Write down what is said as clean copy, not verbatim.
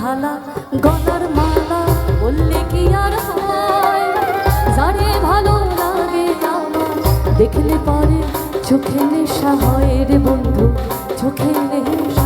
ঢালা গলার মালা বললে কি আর হয়? যারে ভালো লাগে আমার দেখলে পরে চোখে নেশা হয় রে বন্ধু, চোখে নেশা